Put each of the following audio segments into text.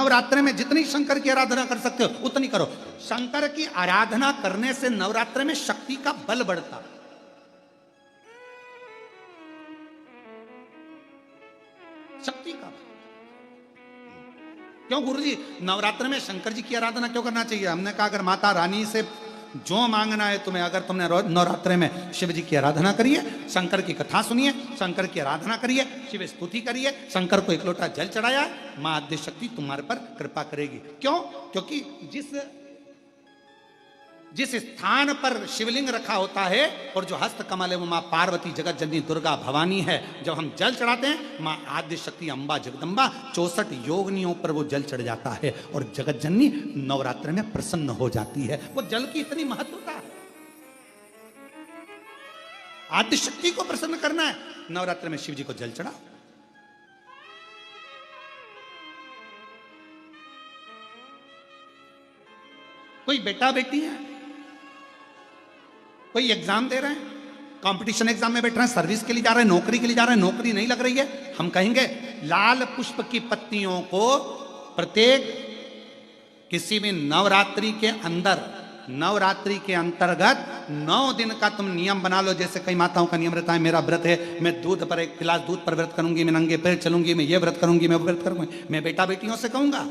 नवरात्र में जितनी शंकर की आराधना कर सकते हो उतनी करो। शंकर की आराधना करने से नवरात्र में शक्ति का बल बढ़ता। शक्ति का बल। क्यों गुरुजी नवरात्र में शंकर जी की आराधना क्यों करना चाहिए? हमने कहा अगर माता रानी से जो मांगना है तुम्हें, अगर तुमने नवरात्रे में शिव जी की आराधना करिए, शंकर की कथा सुनिए, शंकर की आराधना करिए, शिव स्तुति करिए, शंकर को एक लोटा जल चढ़ाया, मां आद्य शक्ति तुम्हारे पर कृपा करेगी। क्यों? क्योंकि जिस स्थान पर शिवलिंग रखा होता है और जो हस्त कमल है वो मां पार्वती जगत जननी दुर्गा भवानी है। जब हम जल चढ़ाते हैं मां आद्य शक्ति अंबा जगदम्बा 64 योगिनियों पर वो जल चढ़ जाता है और जगत जननी नवरात्र में प्रसन्न हो जाती है। वो जल की इतनी महत्वता है। आद्य शक्ति को प्रसन्न करना है, नवरात्र में शिव जी को जल चढ़ाओ। कोई बेटा बेटी है, कोई एग्जाम दे रहे हैं, कंपटीशन एग्जाम में बैठ रहे हैं, सर्विस के लिए जा रहे हैं, नौकरी के लिए जा रहे हैं, नौकरी नहीं लग रही है, हम कहेंगे लाल पुष्प की पत्तियों को प्रत्येक किसी भी नवरात्रि के अंतर्गत 9 दिन का तुम नियम बना लो। जैसे कई माताओं का नियम रहता है, मेरा व्रत है, मैं दूध पर 1 गिलास दूध पर व्रत करूंगी, मैं नंगे पैर चलूंगी, मैं ये व्रत करूंगी, मैं व्रत करूंगी। मैं बेटा बेटियों से कहूंगा,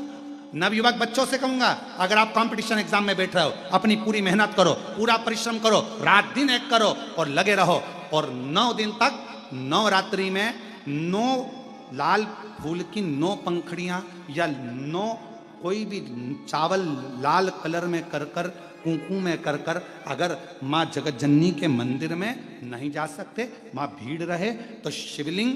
नवयुवक बच्चों से कहूंगा, अगर आप कंपटीशन एग्जाम में बैठ रहे हो, अपनी पूरी मेहनत करो, पूरा परिश्रम करो, रात दिन एक करो और लगे रहो। और 9 दिन तक नवरात्रि में 9 लाल फूल की 9 पंखड़ियां या 9 कोई भी चावल लाल कलर में कर कुंकू में कर अगर मां जगत जननी के मंदिर में नहीं जा सकते, मां भीड़ रहे तो शिवलिंग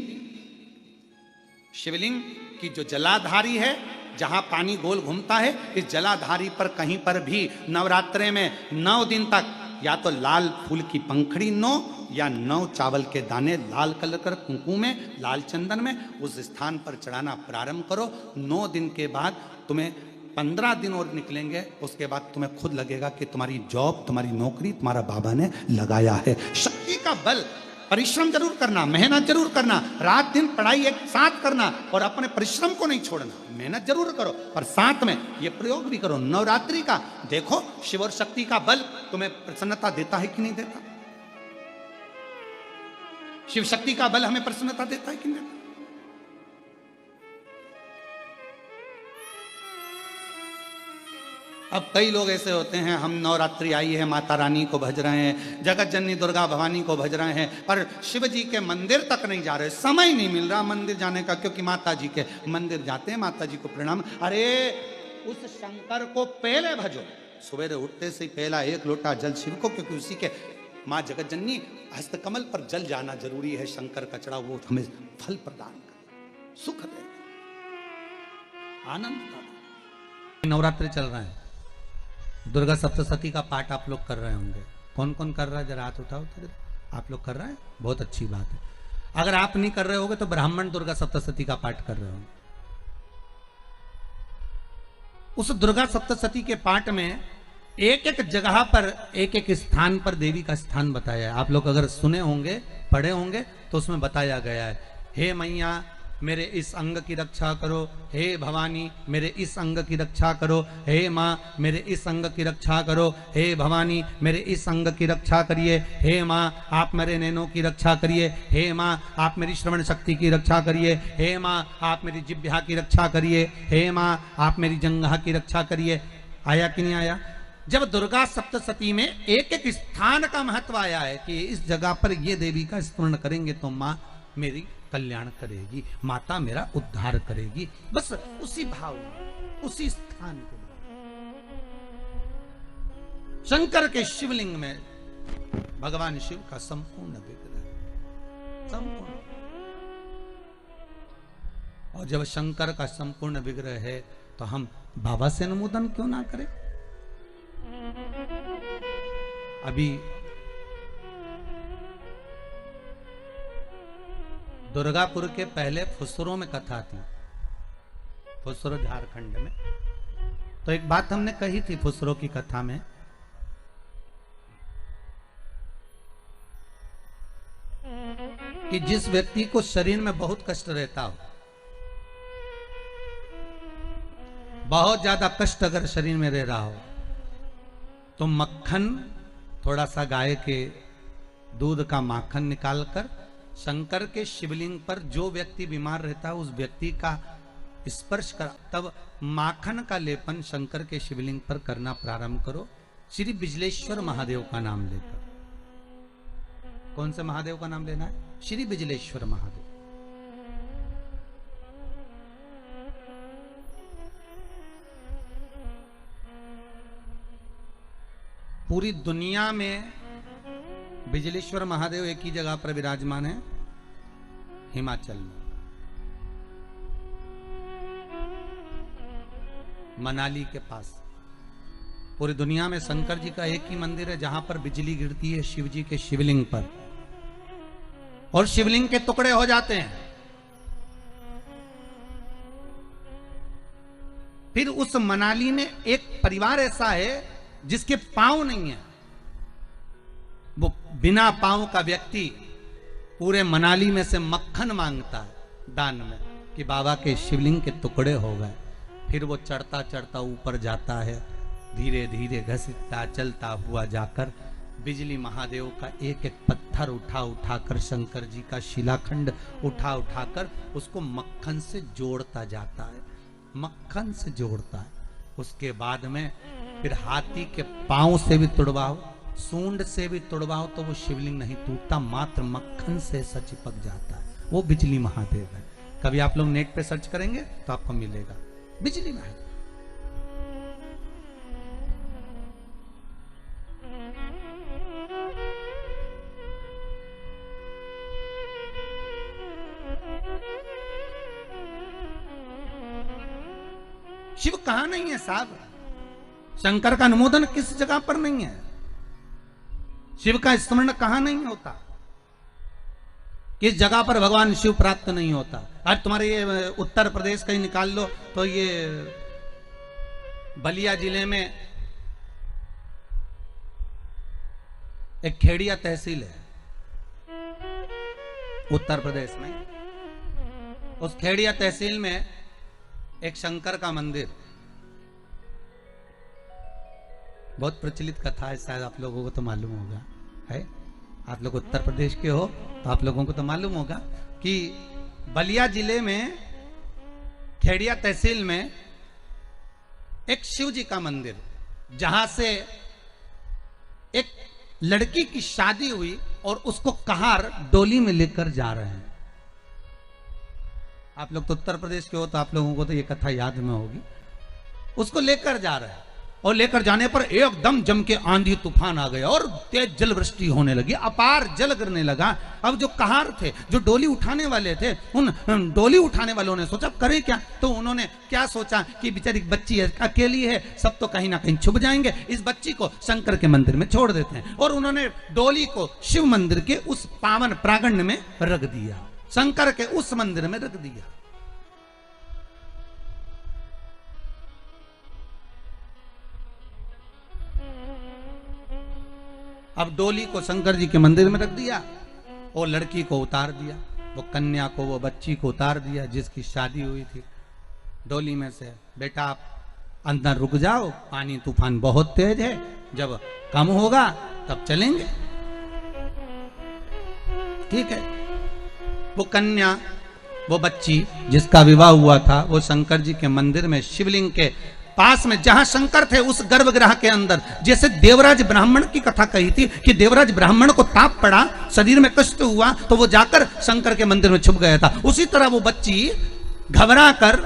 की जो जलाधारी है, जहां पानी गोल घूमता है, इस जलाधारी पर कहीं पर भी नवरात्रे में 9 दिन तक या तो लाल फूल की पंखड़ी 9 या 9 चावल के दाने लाल कलर कर कुंकू में, लाल चंदन में उस स्थान पर चढ़ाना प्रारंभ करो। 9 दिन के बाद तुम्हें 15 दिन और निकलेंगे, उसके बाद तुम्हें खुद लगेगा कि तुम्हारी जॉब, तुम्हारी नौकरी तुम्हारा बाबा ने लगाया है। शक्ति का बल। परिश्रम जरूर करना, मेहनत जरूर करना, रात दिन पढ़ाई एक साथ करना और अपने परिश्रम को नहीं छोड़ना। मेहनत जरूर करो पर साथ में ये प्रयोग भी करो नवरात्रि का। देखो शिव और शक्ति का बल तुम्हें प्रसन्नता देता है कि नहीं देता? शिव शक्ति का बल हमें प्रसन्नता देता है कि नहीं देता? अब कई लोग ऐसे होते हैं, हम नवरात्रि आई है, माता रानी को भज रहे हैं, जगत जननी दुर्गा भवानी को भज रहे हैं, पर शिव जी के मंदिर तक नहीं जा रहे, समय नहीं मिल रहा मंदिर जाने का, क्योंकि माता जी के मंदिर जाते हैं, माता जी को प्रणाम। अरे उस शंकर को पहले भजो, सवेरे उठते से पहला 1 लोटा जल शिव को, क्योंकि उसी के माँ जगत जननी हस्तकमल पर जल जाना जरूरी है। शंकर का चढ़ा वो हमें फल प्रदान करे, सुख दे, आनंद का। नवरात्रि चल रहा है, दुर्गा सप्तशती का पाठ आप लोग कर रहे होंगे। कौन कौन कर रहा है? जरा हाथ उठाओ। आप लोग कर रहे हैं, बहुत अच्छी बात है। अगर आप नहीं कर रहे होगे तो ब्राह्मण दुर्गा सप्तशती का पाठ कर रहे होंगे। उस दुर्गा सप्तशती के पाठ में एक एक जगह पर, एक एक स्थान पर देवी का स्थान बताया है। आप लोग अगर सुने होंगे, पढ़े होंगे तो उसमें बताया गया है, हे मैया मेरे इस अंग की रक्षा करो, हे भवानी मेरे इस अंग की रक्षा करो, हे माँ मेरे इस अंग की रक्षा करो, हे भवानी मेरे इस अंग की रक्षा करिए, हे माँ आप मेरे नैनों की रक्षा करिए, हे माँ आप मेरी श्रवण शक्ति की रक्षा करिए, हे माँ आप मेरी जिह्वा की रक्षा करिए, हे माँ आप मेरी जंघा की रक्षा करिए। आया कि नहीं आया? जब दुर्गा सप्तशती में एक एक स्थान का महत्व आया है कि इस जगह पर ये देवी का स्मरण करेंगे तो माँ मेरी कल्याण करेगी, माता मेरा उद्धार करेगी। बस उसी भाव में, उसी स्थान के शंकर के शिवलिंग में भगवान शिव का संपूर्ण विग्रह, संपूर्ण। और जब शंकर का संपूर्ण विग्रह है तो हम बाबा से अनुमोदन क्यों ना करें? अभी दुर्गापुर के पहले फुसरो में कथा थी, फुसरो झारखंड में। तो एक बात हमने कही थी फुसरो की कथा में, कि जिस व्यक्ति को शरीर में बहुत कष्ट रहता हो, बहुत ज्यादा कष्ट अगर शरीर में रह रहा हो तो मक्खन, थोड़ा सा गाय के दूध का माखन निकालकर शंकर के शिवलिंग पर, जो व्यक्ति बीमार रहता है उस व्यक्ति का स्पर्श कर, तब माखन का लेपन शंकर के शिवलिंग पर करना प्रारंभ करो, श्री बिजलेश्वर महादेव का नाम लेकर। कौन से महादेव का नाम लेना है? श्री बिजलेश्वर महादेव। पूरी दुनिया में बिजलेश्वर महादेव एक ही जगह पर विराजमान है, हिमाचल में, मनाली के पास। पूरी दुनिया में शंकर जी का एक ही मंदिर है जहां पर बिजली गिरती है शिव जी के शिवलिंग पर और शिवलिंग के टुकड़े हो जाते हैं। फिर उस मनाली में एक परिवार ऐसा है जिसके पांव नहीं है, वो बिना पांव का व्यक्ति पूरे मनाली में से मक्खन मांगता है दान में कि बाबा के शिवलिंग के टुकड़े हो गए। फिर वो चढ़ता चढ़ता ऊपर जाता है, धीरे धीरे घसीटता चलता हुआ जाकर बिजली महादेव का एक एक पत्थर उठा उठाकर, शंकर जी का शिलाखंड उठा उठाकर उसको मक्खन से जोड़ता जाता है, मक्खन से जोड़ता है। उसके बाद में फिर हाथी के पांव से भी तुड़वाओ, सूंड से भी तुड़वाओ तो वो शिवलिंग नहीं टूटता, मात्र मक्खन से ऐसा चिपक जाता है। वो बिजली महादेव है। कभी आप लोग नेट पे सर्च करेंगे तो आपको मिलेगा बिजली महादेव। शिव कहां नहीं है साहब? शंकर का अनुमोदन किस जगह पर नहीं है? शिव का स्मरण कहां नहीं होता? किस जगह पर भगवान शिव प्राप्त नहीं होता? आज तुम्हारे ये उत्तर प्रदेश कहीं निकाल लो तो ये बलिया जिले में एक खेड़िया तहसील है उत्तर प्रदेश में। उस खेड़िया तहसील में एक शंकर का मंदिर, बहुत प्रचलित कथा है, शायद आप लोगों को तो मालूम होगा, है? आप लोग उत्तर प्रदेश के हो तो आप लोगों को तो मालूम होगा कि बलिया जिले में खेड़िया तहसील में एक शिव जी का मंदिर, जहां से एक लड़की की शादी हुई और उसको कहार डोली में लेकर जा रहे हैं। आप लोग तो उत्तर प्रदेश के हो तो आप लोगों को तो ये कथा याद में होगी। उसको लेकर जा रहे हैं और लेकर जाने पर एकदम जम के आंधी तूफान आ गया और तेज जल वृष्टि होने लगी, अपार जल गिरने लगा। अब जो कहार थे, जो डोली उठाने वाले थे, उन डोली उठाने वालों ने सोचा करें क्या? तो उन्होंने क्या सोचा कि बेचारी बच्ची है, अकेली है, सब तो कहीं ना कहीं छुप जाएंगे, इस बच्ची को शंकर के मंदिर में छोड़ देते हैं। और उन्होंने डोली को शिव मंदिर के उस पावन प्रांगण में रख दिया, शंकर के उस मंदिर में रख दिया। अब डोली को शंकर जी के मंदिर में रख दिया और लड़की को उतार दिया, वो कन्या को, वो बच्ची को उतार दिया जिसकी शादी हुई थी डोली में से। बेटा आप अंदर रुक जाओ, पानी तूफान बहुत तेज है, जब कम होगा तब चलेंगे। ठीक है। वो कन्या, वो बच्ची जिसका विवाह हुआ था, वो शंकर जी के मंदिर में शिवलिंग के पास में जहां शंकर थे उस गर्भगृह के अंदर, जैसे देवराज ब्राह्मण की कथा कही थी कि देवराज ब्राह्मण को ताप पड़ा, शरीर में कष्ट हुआ तो वो जाकर शंकर के मंदिर में छुप गया था। उसी तरह वो बच्ची घबरा कर,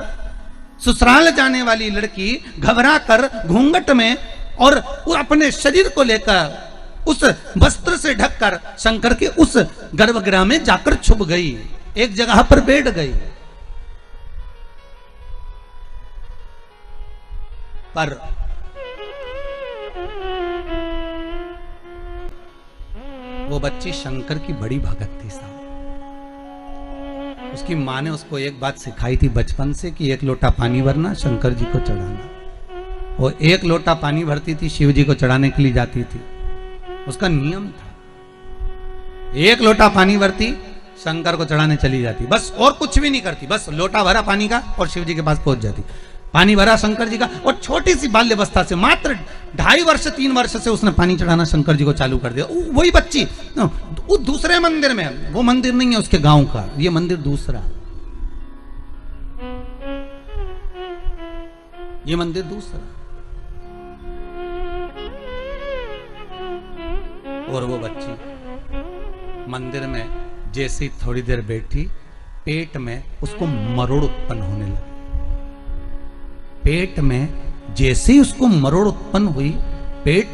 ससुराल जाने वाली लड़की घबरा कर घूंघट में और अपने शरीर को लेकर उस वस्त्र से ढककर शंकर के उस गर्भगृह में जाकर छुप गई, एक जगह पर बैठ गई। पर वो बच्ची शंकर की बड़ी भगत थी साहब। उसकी माँ ने उसको एक बात सिखाई थी बचपन से कि एक लोटा पानी भरना, शंकर जी को चढ़ाना। वो एक लोटा पानी भरती थी, शिव जी को चढ़ाने के लिए जाती थी, उसका नियम था। एक लोटा पानी भरती, शंकर को चढ़ाने चली जाती, बस और कुछ भी नहीं करती, बस लोटा भरा पानी का और शिव जी के पास पहुंच जाती। पानी भरा शंकर जी का, और छोटी सी बाल्यावस्था से मात्र 2.5 वर्ष 3 वर्ष से उसने पानी चढ़ाना शंकर जी को चालू कर दिया। वही बच्ची वो दूसरे मंदिर में, वो मंदिर नहीं है उसके गांव का, ये मंदिर दूसरा, ये मंदिर दूसरा। और वो बच्ची मंदिर में जैसे ही थोड़ी देर बैठी, पेट में उसको मरोड़ उत्पन्न होने लगा। पेट में जैसे ही उसको मरोड़ उत्पन्न हुई, पेट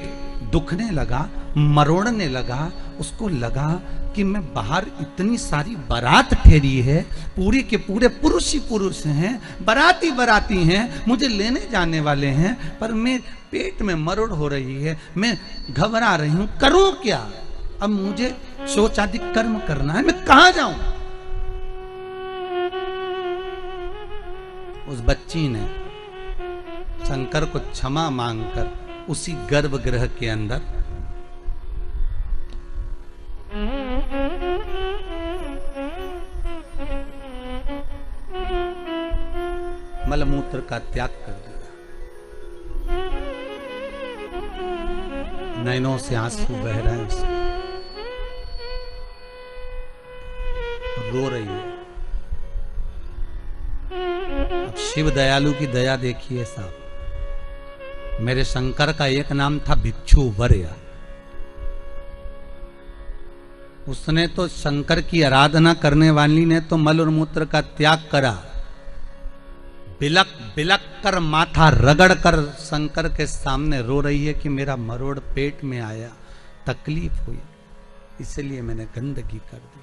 दुखने लगा, मरोड़ने लगा। उसको लगा कि मैं बाहर इतनी सारी बारात ठहरी है, पूरी के पूरे पुरुष ही पुरुष हैं, बाराती बाराती हैं, मुझे लेने जाने वाले हैं, पर मैं पेट में मरोड़ हो रही है, मैं घबरा रही हूं, करूं क्या? अब मुझे शौचादि कर्म करना है, मैं कहां जाऊं? उस बच्ची ने शंकर को क्षमा मांगकर उसी गर्भगृह के अंदर मलमूत्र का त्याग कर दिया। नैनों से आंसू बह रहे हैं, उसके रो रही है। अब शिव दयालु की दया देखिए साहब, मेरे शंकर का एक नाम था भिक्षु वर्य। उसने तो शंकर की आराधना करने वाली ने तो मल और मूत्र का त्याग करा, बिलक बिलक कर माथा रगड़ कर शंकर के सामने रो रही है कि मेरा मरोड़ पेट में आया, तकलीफ हुई, इसलिए मैंने गंदगी कर दी।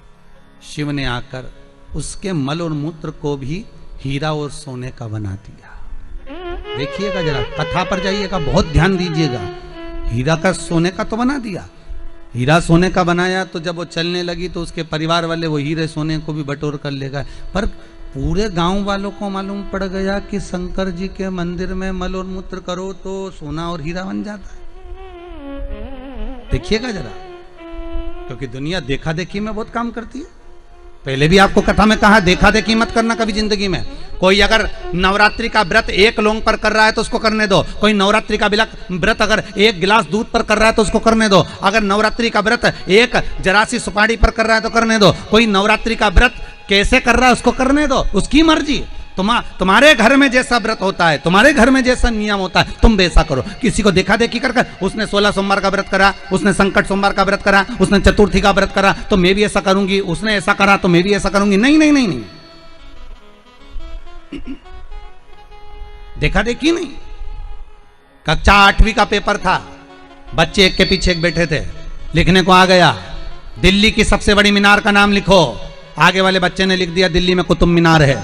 शिव ने आकर उसके मल और मूत्र को भी हीरा और सोने का बना दिया। देखिएगा जरा, कथा पर जाइएगा, बहुत ध्यान दीजिएगा। हीरा का सोने का तो बना दिया, हीरा सोने का बनाया तो जब वो चलने लगी तो उसके परिवार वाले वो हीरे सोने को भी बटोर कर ले गए। पर पूरे गांव वालों को मालूम पड़ गया कि शंकर जी के मंदिर में मल और मूत्र करो तो सोना और हीरा बन जाता है। देखिएगा जरा, क्योंकि दुनिया देखा देखी में बहुत काम करती है। पहले भी आपको कथा में कहा, देखा देखी मत करना कभी जिंदगी में। कोई अगर नवरात्रि का व्रत एक लौंग पर कर रहा है तो उसको करने दो। कोई नवरात्रि का व्रत अगर एक गिलास दूध पर कर रहा है तो उसको करने दो। अगर नवरात्रि का व्रत एक जरासी सुपारी पर कर रहा है तो करने दो। कोई नवरात्रि का व्रत कैसे कर रहा है उसको करने दो, उसकी मर्जी। तुम्हारे घर में जैसा व्रत होता है, तुम्हारे घर में जैसा नियम होता है, तुम वैसा करो। किसी को देखा देखी कर उसने 16 सोमवार का व्रत करा, उसने संकट सोमवार का व्रत करा, उसने चतुर्थी का व्रत करा तो मैं भी ऐसा करूंगी, उसने ऐसा करा तो मैं भी ऐसा करूंगी। नहीं नहीं नहीं नहीं, देखा देखी नहीं। कक्षा 8वीं का पेपर था, बच्चे एक के पीछे एक बैठे थे, लिखने को आ गया दिल्ली की सबसे बड़ी मीनार का नाम लिखो। आगे वाले बच्चे ने लिख दिया दिल्ली में कुतुब मीनार है।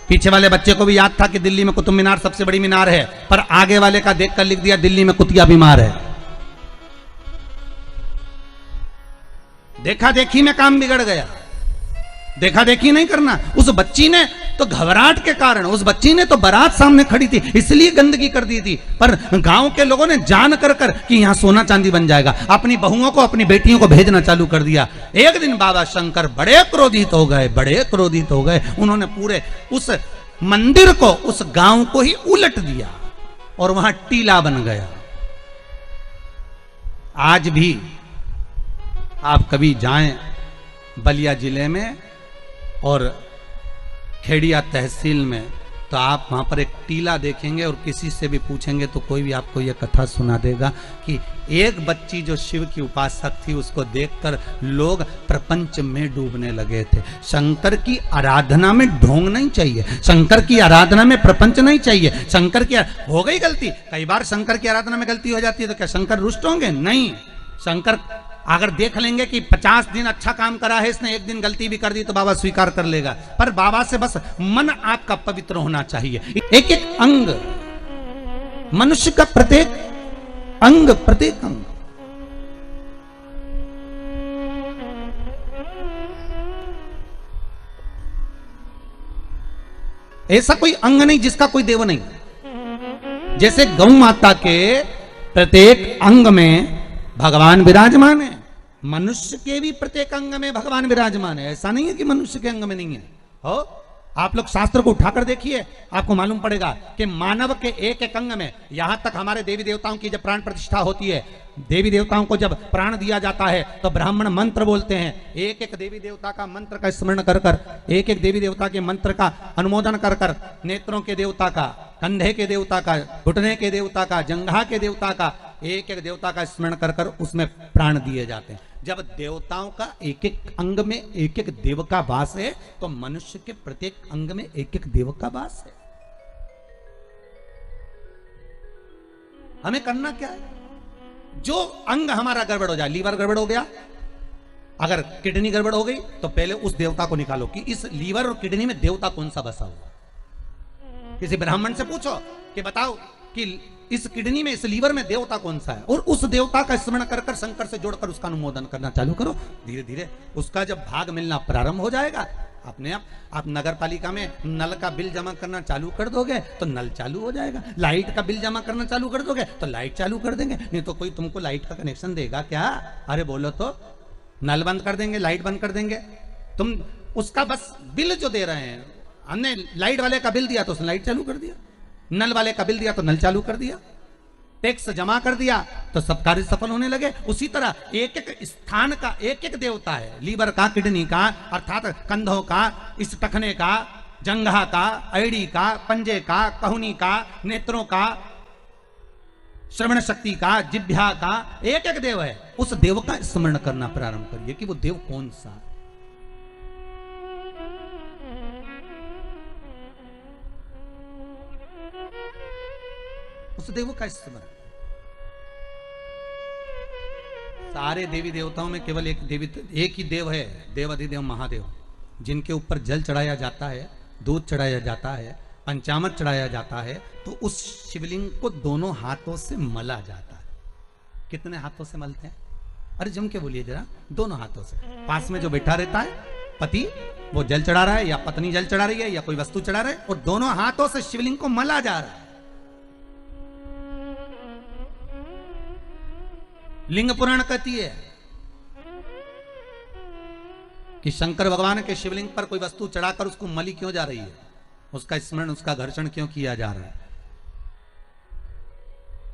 पीछे वाले बच्चे को भी याद था कि दिल्ली में कुतुब मीनार सबसे बड़ी मीनार है, पर आगे वाले का देखकर लिख दिया दिल्ली में कुतिया बीमार है। देखा देखी में काम बिगड़ गया। देखा देखी नहीं करना। उस बच्ची ने तो घबराहट के कारण, उस बच्ची ने तो बारात सामने खड़ी थी इसलिए गंदगी कर दी थी, पर गांव के लोगों ने जान कर कि यहां सोना चांदी बन जाएगा, अपनी बहुओं को अपनी बेटियों को भेजना चालू कर दिया। एक दिन बाबा शंकर बड़े क्रोधित हो गए, बड़े क्रोधित हो गए। उन्होंने पूरे उस मंदिर को, उस गांव को ही उलट दिया और वहां टीला बन गया। आज भी आप कभी जाएं बलिया जिले में और खेड़िया तहसील में तो आप वहां पर एक टीला देखेंगे और किसी से भी पूछेंगे तो कोई भी आपको यह कथा सुना देगा कि एक बच्ची जो शिव की उपासक थी उसको देखकर लोग प्रपंच में डूबने लगे थे। शंकर की आराधना में ढोंग नहीं चाहिए, शंकर की आराधना में प्रपंच नहीं चाहिए। शंकर की हो गई गलती, कई बार शंकर की आराधना में गलती हो जाती है तो क्या शंकर रुष्ट होंगे? नहीं। शंकर अगर देख लेंगे कि 50 दिन अच्छा काम करा है इसने, एक दिन गलती भी कर दी तो बाबा स्वीकार कर लेगा। पर बाबा से बस मन आपका पवित्र होना चाहिए। एक एक अंग, मनुष्य का प्रत्येक अंग, प्रत्येक अंग ऐसा कोई अंग नहीं जिसका कोई देव नहीं। जैसे गौ माता के प्रत्येक अंग में भगवान विराजमान है, मनुष्य के भी प्रत्येक अंग में भगवान विराजमान है। ऐसा नहीं है कि मनुष्य के अंग में नहीं है। हो आप लोग शास्त्र को उठाकर देखिए, आपको मालूम पड़ेगा कि मानव के एक एक अंग में, यहां तक हमारे देवी देवताओं की जब प्राण प्रतिष्ठा होती है, देवी देवताओं को जब प्राण दिया जाता है तो ब्राह्मण मंत्र बोलते हैं। एक एक देवी देवता का मंत्र का स्मरण कर कर, एक एक देवी देवता के मंत्र का अनुमोदन कर कर, नेत्रों के देवता का, कंधे के देवता का, घुटने के देवता का, जंघा के देवता का, एक एक देवता का स्मरण कर कर उसमें प्राण दिए जाते हैं। जब देवताओं का एक एक अंग में एक एक देव का वास है, तो मनुष्य के प्रत्येक अंग में एक एक देव का वास है। हमें करना क्या है? जो अंग हमारा गड़बड़ हो जाए, लीवर गड़बड़ हो गया, अगर किडनी गड़बड़ हो गई, तो पहले उस देवता को निकालो कि इस लीवर और किडनी में देवता कौन सा बसा हुआ। किसी ब्राह्मण से पूछो कि बताओ कि इस किडनी में, इस लीवर में देवता कौन सा है, और उस देवता का स्मरण कर कर शंकर से जोड़कर उसका अनुमोदन करना चालू करो। धीरे धीरे उसका जब भाग मिलना प्रारंभ हो जाएगा, अपने आप नगर पालिका में नल का बिल जमा करना चालू कर दोगे तो नल चालू हो जाएगा, लाइट का बिल जमा करना चालू कर दोगे तो लाइट चालू कर देंगे। नहीं तो कोई तुमको लाइट का कनेक्शन देगा क्या? अरे बोलो तो, नल बंद कर देंगे, लाइट बंद कर देंगे। तुम उसका बस बिल जो दे रहे हैं, हमने लाइट वाले का बिल दिया तो उसने लाइट चालू कर दिया, नल वाले का बिल दिया तो नल चालू कर दिया, टैक्स जमा कर दिया तो सब कार्य सफल होने लगे। उसी तरह एक एक स्थान का एक एक देवता है, लीवर का, किडनी का, अर्थात कंधों का, इस टखने का, जंघा का, ऐड़ी का, पंजे का, कहुनी का, नेत्रों का, श्रवण शक्ति का, जिह्वा का, एक एक देव है। उस देव का स्मरण करना प्रारंभ करिए कि वो देव कौन सा। उस देव का स्मरण। सारे देवी देवताओं में केवल एक ही देव है, देवाधिदेव महादेव, जिनके ऊपर जल चढ़ाया जाता है, दूध चढ़ाया जाता है, पंचामृत चढ़ाया जाता है, तो उस शिवलिंग को दोनों हाथों से मला जाता है। कितने हाथों से मलते हैं? अरे जम के बोलिए जरा। दोनों हाथों से। पास में जो बैठा रहता है पति, वो जल चढ़ा रहा है, या पत्नी जल चढ़ा रही है, या कोई वस्तु चढ़ा रहा है, और दोनों हाथों से शिवलिंग को मला जा रहा है। लिंग पुराण कहती है कि शंकर भगवान के शिवलिंग पर कोई वस्तु चढ़ाकर उसको मली क्यों जा रही है, उसका स्मरण, उसका घर्षण क्यों किया जा रहा है।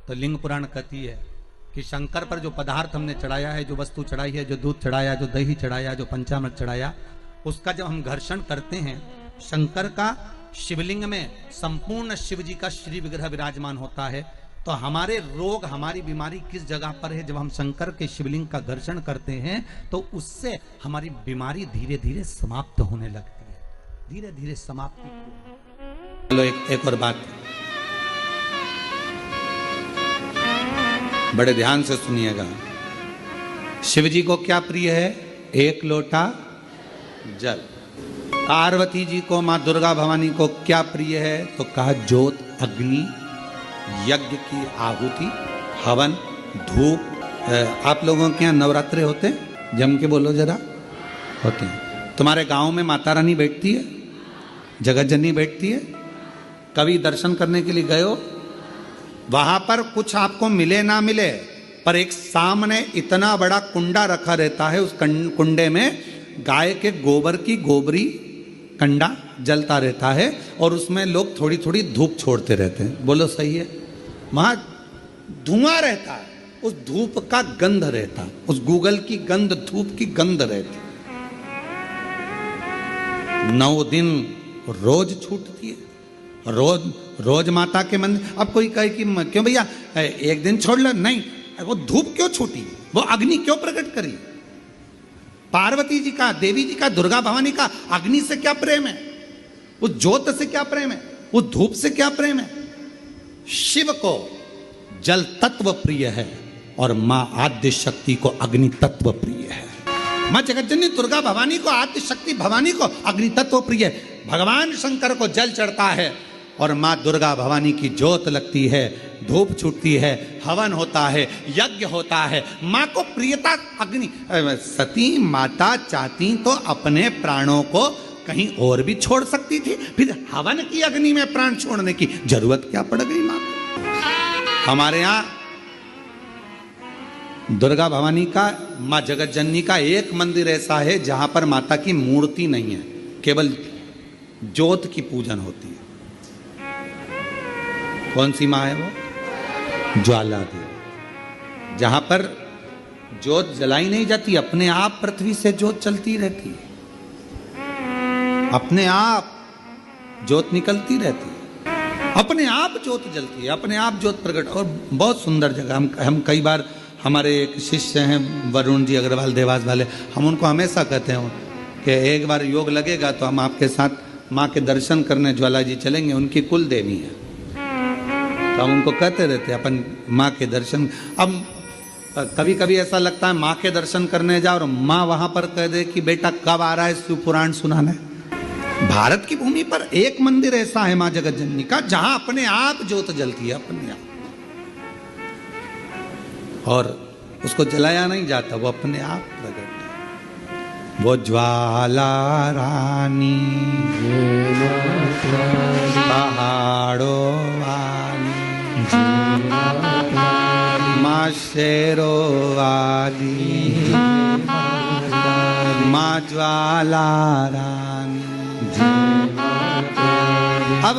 तो लिंग पुराण कहती है कि शंकर पर जो पदार्थ हमने चढ़ाया है, जो वस्तु चढ़ाई है, जो दूध चढ़ाया, जो दही चढ़ाया, जो पंचामृत चढ़ाया, उसका जब हम घर्षण करते हैं, शंकर का शिवलिंग में संपूर्ण शिव जी का श्री विग्रह विराजमान होता है। तो हमारे रोग, हमारी बीमारी किस जगह पर है? जब हम शंकर के शिवलिंग का घर्षण करते हैं तो उससे हमारी बीमारी धीरे धीरे समाप्त होने लगती है, धीरे धीरे समाप्ति। चलो एक और बात बड़े ध्यान से सुनिएगा। शिव जी को क्या प्रिय है? एक लोटा जल। पार्वती जी को, मां दुर्गा भवानी को क्या प्रिय है? तो कहा ज्योत, अग्नि, यज्ञ की आहुति, हवन, धूप। आप लोगों के यहाँ नवरात्रे होते हैं? जम के बोलो जरा। होते हैं। तुम्हारे गांव में माता रानी बैठती है, जगत जननी बैठती है? कभी दर्शन करने के लिए गए हो? वहां पर कुछ आपको मिले ना मिले, पर एक सामने इतना बड़ा कुंडा रखा रहता है, उस कुंडे में गाय के गोबर की गोबरी कंडा जलता रहता है, और उसमें लोग थोड़ी थोड़ी धूप छोड़ते रहते हैं। बोलो सही है? वहां धुआं रहता है, उस धूप का गंध रहता है, उस गूगल की गंध, धूप की गंध रहती। 9 दिन रोज छूटती है, रोज माता के मंदिर। अब कोई कहे कि क्यों भैया एक दिन छोड़ लो, नहीं, वो धूप क्यों छूटी, वो अग्नि क्यों प्रकट करी? पार्वती जी का, देवी जी का, दुर्गा भवानी का अग्नि से क्या प्रेम है? उस ज्योत से क्या प्रेम है? उस धूप से क्या प्रेम है? शिव को जल तत्व प्रिय है और मां आद्य शक्ति को अग्नि तत्व प्रिय है। मां जगतजननी दुर्गा भवानी को, आद्य शक्ति भवानी को अग्नि तत्व प्रिय है। भगवान शंकर को जल चढ़ता है और मां दुर्गा भवानी की ज्योत लगती है, धूप छूटती है, हवन होता है, यज्ञ होता है। मां को प्रियता अग्नि। सती माता चाहती तो अपने प्राणों को कहीं और भी छोड़ सकती थी, फिर हवन की अग्नि में प्राण छोड़ने की जरूरत क्या पड़ गई मां को? हमारे यहां दुर्गा भवानी का, मां जगत जननी का एक मंदिर ऐसा है जहां पर माता की मूर्ति नहीं है, केवल ज्योत की पूजन होती है। कौन सी माँ है वो? ज्वाला देवी। जहां पर ज्योत जलाई नहीं जाती, अपने आप पृथ्वी से ज्योत चलती रहती है, अपने आप ज्योत निकलती रहती है, अपने आप ज्योत जलती है, अपने आप ज्योत प्रकट। और बहुत सुंदर जगह, हम कई बार, हमारे एक शिष्य हैं वरुण जी अग्रवाल देवास वाले, हम उनको हमेशा कहते हैं कि एक बार योग लगेगा तो हम आपके साथ माँ के दर्शन करने ज्वाला जी चलेंगे, उनकी कुल देवी है। तो हम उनको कहते रहते अपन माँ के दर्शन। अब कभी कभी ऐसा लगता है माँ के दर्शन करने जाओ और माँ वहां पर कह दे कि बेटा कब आ रहा है शिव पुराण सुनाने। भारत की भूमि पर एक मंदिर ऐसा है माँ जगत जननी का जहां अपने आप ज्योत जलती है, अपने आप, और उसको जलाया नहीं जाता, वो अपने आप प्रकट है। वो ज्वाला रानी पहाड़ों वाली माँ शेरों वाली माँ ज्वाला रानी। अब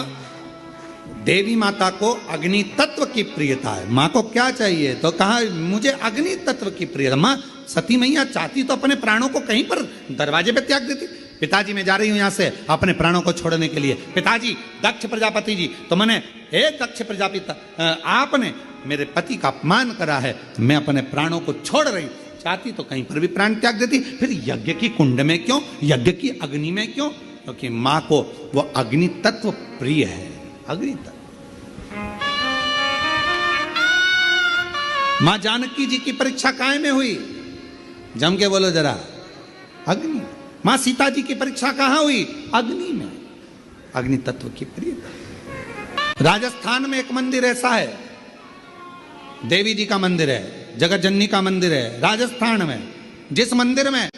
देवी माता को अग्नि तत्व की प्रियता है। माँ को क्या चाहिए? तो कहा मुझे अग्नि तत्व की प्रियता। माँ सती मैया चाहती तो अपने प्राणों को कहीं पर दरवाजे पे त्याग देती। पिताजी मैं जा रही हूं यहां से अपने प्राणों को छोड़ने के लिए। पिताजी, दक्ष प्रजापति जी, तो मैंने, हे दक्ष प्रजापति, आपने मेरे पति का अपमान करा है, मैं अपने प्राणों को छोड़ रही हूं। चाहती तो कहीं पर भी प्राण त्याग देती। फिर यज्ञ की कुंड में क्यों, यज्ञ की अग्नि में क्यों? क्योंकि माँ को वो अग्नि तत्व प्रिय है। अग्नि तत्व। मां जानकी जी की परीक्षा काय में हुई? जम के बोलो जरा। अग्नि। मां सीता जी की परीक्षा कहां हुई? अग्नि में। अग्नि तत्व की प्रियता। राजस्थान में एक मंदिर ऐसा है, देवी जी का मंदिर है, जगत जननी का मंदिर है राजस्थान में, जिस मंदिर में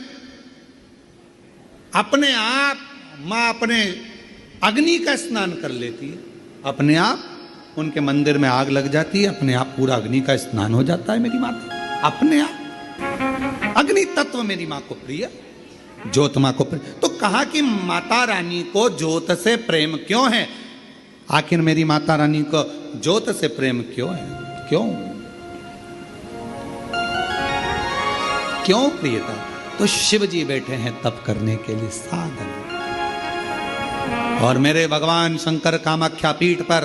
अपने आप मां अपने अग्नि का स्नान कर लेती है, अपने आप उनके मंदिर में आग लग जाती है, अपने आप पूरा अग्नि का स्नान हो जाता है मेरी माता, अपने आप। अग्नि तत्व मेरी मां को प्रिय, ज्योत मां को प्रिय। तो कहा कि माता रानी को ज्योत से प्रेम क्यों है? आखिर मेरी माता रानी को ज्योत से प्रेम क्यों है? क्यों क्यों प्रियता? तो शिव जी बैठे हैं तप करने के लिए, साधन। और मेरे भगवान शंकर कामाख्या पीठ पर,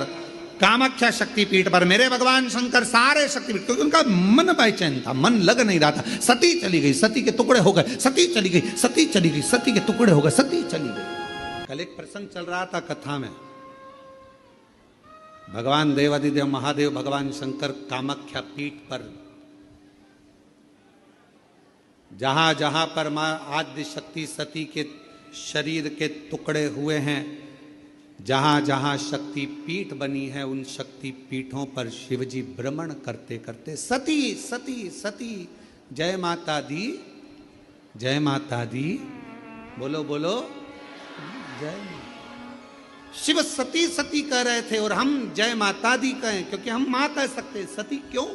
कामाख्या शक्ति पीठ पर मेरे भगवान शंकर सारे शक्तिपीठ, क्योंकि उनका मन बेचैन था, मन लग नहीं रहा था। सती चली गई, सती के टुकड़े हो गए, सती चली गई, सती चली गई, सती के टुकड़े हो गए, सती चली गई। कल एक प्रसंग चल रहा था कथा में, भगवान देवादिदेव महादेव भगवान शंकर कामाख्या पीठ पर जहां जहां पर मां आद्य शक्ति सती के शरीर के टुकड़े हुए हैं, जहां जहां शक्ति पीठ बनी है, उन शक्ति पीठों पर शिवजी भ्रमण करते करते सती सती सती, जय माता दी, जय माता दी, बोलो बोलो जय माता। शिव सती सती कह रहे थे और हम जय माता दी कहें, क्योंकि हम मां कह सकते, सती क्यों?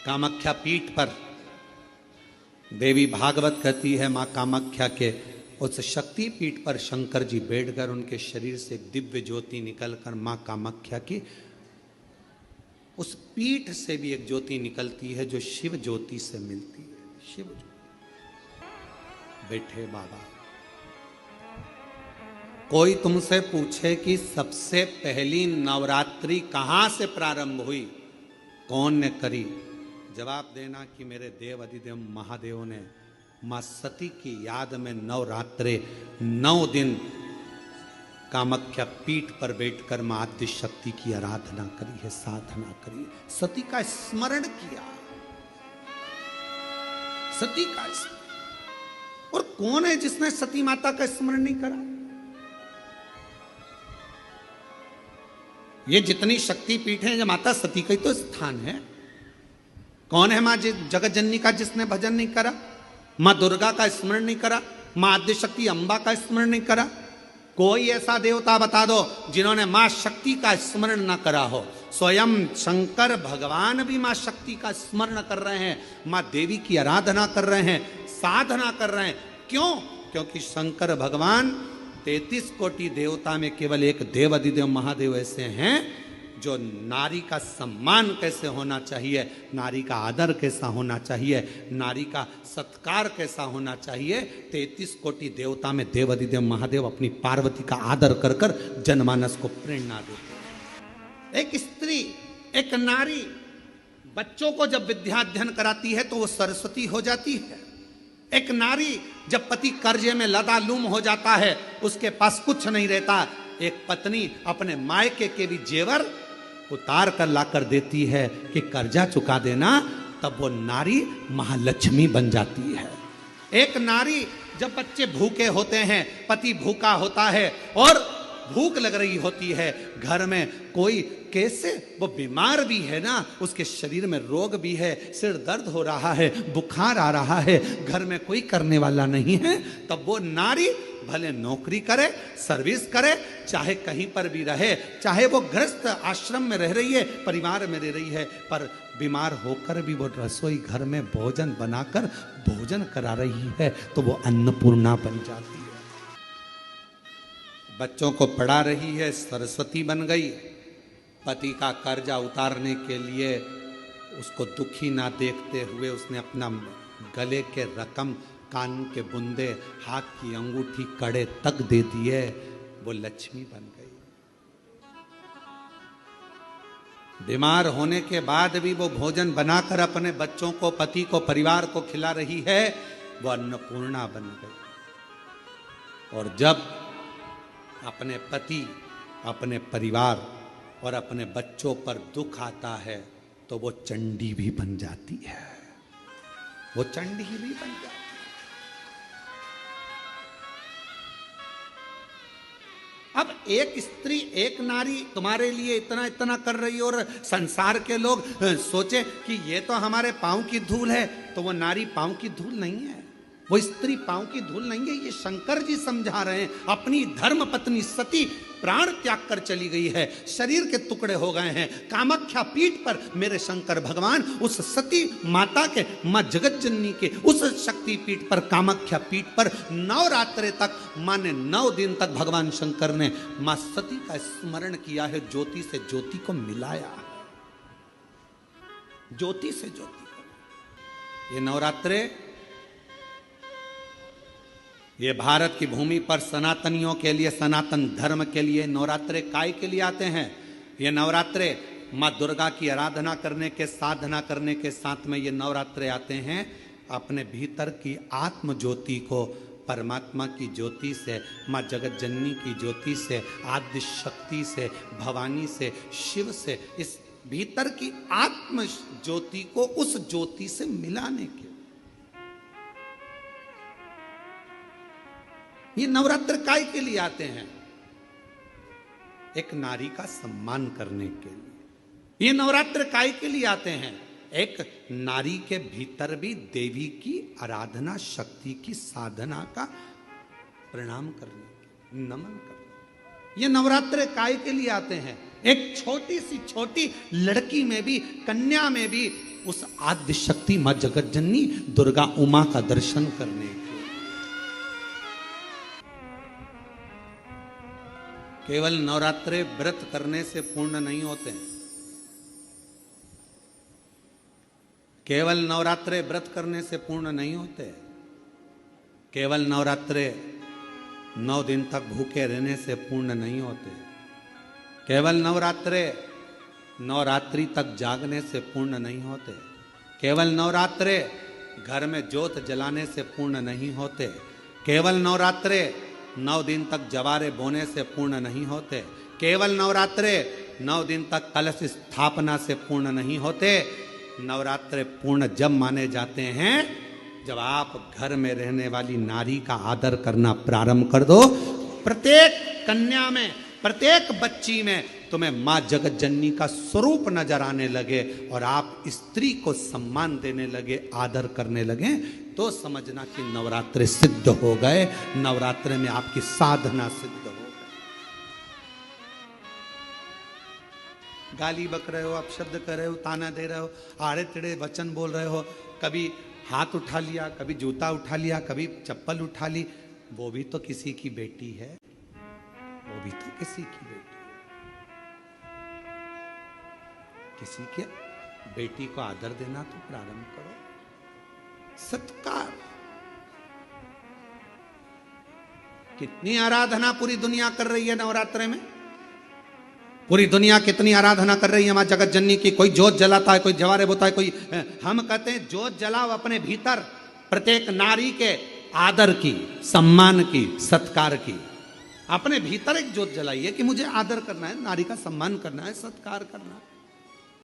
कामाख्या पीठ पर देवी भागवत कहती है, मां कामाख्या के उस शक्ति पीठ पर शंकर जी बैठकर उनके शरीर से दिव्य ज्योति निकलकर मां कामाख्या की उस पीठ से भी एक ज्योति निकलती है जो शिव ज्योति से मिलती है। शिव बैठे बाबा। कोई तुमसे पूछे कि सबसे पहली नवरात्रि कहां से प्रारंभ हुई, कौन ने करी, जवाब देना कि मेरे देव अधिदेव महादेव ने मां सती की याद में नवरात्रे 9 दिन कामाख्या पीठ पर बैठकर मां आद्य शक्ति की आराधना करी है, साधना करी, सती का स्मरण किया, सती का स्मरण। और कौन है जिसने सती माता का स्मरण नहीं करा? ये जितनी शक्ति पीठ है, माता सती का ही तो स्थान है। कौन है मां जगत जननी का जिसने भजन नहीं करा, मां दुर्गा का स्मरण नहीं करा, मां आद्य शक्ति अम्बा का स्मरण नहीं करा? कोई ऐसा देवता बता दो जिन्होंने मां शक्ति का स्मरण ना करा हो। स्वयं शंकर भगवान भी मां शक्ति का स्मरण कर रहे हैं, मां देवी की आराधना कर रहे हैं, साधना कर रहे हैं। क्यों? क्योंकि शंकर भगवान 33 कोटि देवता में केवल एक देव अधिदेव महादेव ऐसे हैं जो नारी का सम्मान कैसे होना चाहिए, नारी का आदर कैसा होना चाहिए, नारी का सत्कार कैसा होना चाहिए, 33 कोटि देवता में देव अधिदेव महादेव अपनी पार्वती का आदर कर कर जनमानस को प्रेरणा देते। एक स्त्री, एक नारी बच्चों को जब विद्याध्ययन कराती है तो वो सरस्वती हो जाती है। एक नारी जब पति कर्जे में लदालूम हो जाता है, उसके पास कुछ नहीं रहता, एक पत्नी अपने मायके के भी जेवर उतार कर लाकर देती है कि कर्जा चुका देना, तब वो नारी महालक्ष्मी बन जाती है। एक नारी जब बच्चे भूखे होते हैं, पति भूखा होता है और भूख लग रही होती है, घर में कोई कैसे वो बीमार भी है ना, उसके शरीर में रोग भी है, सिर दर्द हो रहा है, बुखार आ रहा है, घर में कोई करने वाला नहीं है, तब वो नारी भले नौकरी करे, सर्विस करे, चाहे कहीं पर भी रहे, चाहे वो गृहस्थ आश्रम में रह रही है, परिवार में रह रही है, पर बीमार होकर भी वो रसोई घर में भोजन बनाकर भोजन करा रही है, तो वो अन्नपूर्णा बन जाती है। बच्चों को पढ़ा रही है, सरस्वती बन गई। पति का कर्जा उतारने के लिए उसको दुखी ना देखते हुए उसने अपना गले के रकम, कान के बुंदे, हाथ की अंगूठी, कड़े तक दे दिए, वो लक्ष्मी बन गई। बीमार होने के बाद भी वो भोजन बनाकर अपने बच्चों को, पति को, परिवार को खिला रही है, वो अन्नपूर्णा बन गई। और जब अपने पति, अपने परिवार और अपने बच्चों पर दुख आता है तो वो चंडी भी बन जाती है, वो चंडी भी बन जाती है। अब एक स्त्री, एक नारी तुम्हारे लिए इतना इतना कर रही है और संसार के लोग सोचे कि ये तो हमारे पांव की धूल है, तो वो नारी पांव की धूल नहीं है, वो स्त्री पांव की धूल नहीं है। ये शंकर जी समझा रहे हैं। अपनी धर्म पत्नी सती प्राण त्याग कर चली गई है, शरीर के टुकड़े हो गए हैं। कामाख्या पीठ पर मेरे शंकर भगवान उस सती माता के, मां जगत जननी के उस शक्ति पीठ पर, कामाख्या पीठ पर नवरात्रे तक, माने 9 दिन तक भगवान शंकर ने मां सती का स्मरण किया है, ज्योति से ज्योति को मिलाया, ज्योति से ज्योति। ये नवरात्रे, ये भारत की भूमि पर सनातनियों के लिए, सनातन धर्म के लिए नवरात्रे काय के लिए आते हैं? ये नवरात्रे माँ दुर्गा की आराधना करने के, साधना करने के साथ में ये नवरात्रे आते हैं अपने भीतर की आत्म ज्योति को परमात्मा की ज्योति से, माँ जगत जननी की ज्योति से, आद्य शक्ति से, भवानी से, शिव से, इस भीतर की आत्म ज्योति को उस ज्योति से मिलाने के ये नवरात्र काय के लिए आते हैं? एक नारी का सम्मान करने के लिए। ये नवरात्र काय के लिए आते हैं? एक नारी के भीतर भी देवी की आराधना, शक्ति की साधना का प्रणाम करने, नमन करने। ये नवरात्र काय के लिए आते हैं? एक छोटी सी छोटी लड़की में भी, कन्या में भी उस आद्य शक्ति मां जगत जननी दुर्गा उमा का दर्शन करने के। केवल नवरात्रे व्रत करने से पूर्ण नहीं होते हैं। केवल नवरात्रे व्रत करने से पूर्ण नहीं होते। केवल नवरात्रे 9 दिन तक भूखे रहने से पूर्ण नहीं होते। केवल नवरात्रे नवरात्रि तक जागने से पूर्ण नहीं होते। केवल नवरात्रे घर में ज्योत जलाने से पूर्ण नहीं होते। केवल नवरात्रे 9 दिन तक जवारे बोने से पूर्ण नहीं होते। केवल नवरात्रे 9 दिन तक कलश स्थापना से पूर्ण नहीं होते। नवरात्रे पूर्ण जब माने जाते हैं जब आप घर में रहने वाली नारी का आदर करना प्रारंभ कर दो। प्रत्येक कन्या में, प्रत्येक बच्ची में तुम्हें मां जगत जननी का स्वरूप नजर आने लगे और आप स्त्री को सम्मान देने लगे, आदर करने लगे, तो समझना कि नवरात्रे सिद्ध हो गए। नवरात्रे में आपकी साधना सिद्ध हो गई। गाली बक रहे हो, अपशब्द कर रहे हो, ताना दे रहे हो, आड़े टेढ़े वचन बोल रहे हो, कभी हाथ उठा लिया, कभी जूता उठा लिया, कभी चप्पल उठा ली, वो भी तो किसी की बेटी है। भी तो किसी की बेटी है। किसी के बेटी को आदर देना तो प्रारंभ करो, सत्कार। कितनी आराधना पूरी दुनिया कर रही है नवरात्रे में, पूरी दुनिया कितनी आराधना कर रही है मां जगत जननी की। कोई जोत जलाता है, कोई जवारे बोता है, कोई हम कहते हैं जोत जलाओ अपने भीतर, प्रत्येक नारी के आदर की, सम्मान की, सत्कार की। अपने भीतर एक जोत जलाइए कि मुझे आदर करना है, नारी का सम्मान करना है, सत्कार करना है।